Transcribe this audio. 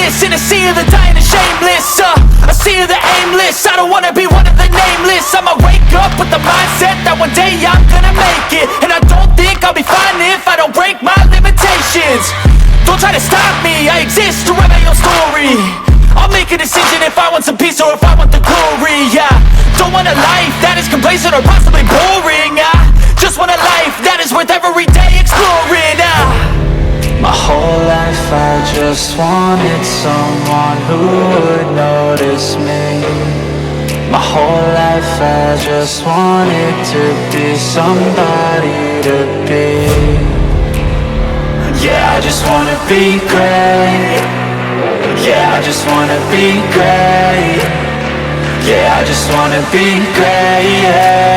this in a sea of the dying and shameless, a sea of the aimless. I don't wanna be one of the nameless. I'ma wake up with the mindset that one day I'm gonna make it, and I don't think I'll be fine if I don't break my limitations. Don't try to stop me, I exist to write my own story. I'll make a decision if I want some peace or if I want the glory. Yeah, don't want a life that is complacent or possibly boring. I just want a life that is worth every day exploring. My whole life I just wanted someone who would notice me. My whole life I just wanted to be somebody to be. Yeah, I just wanna be great. Yeah, I just wanna be great. Yeah, I just wanna be great, yeah.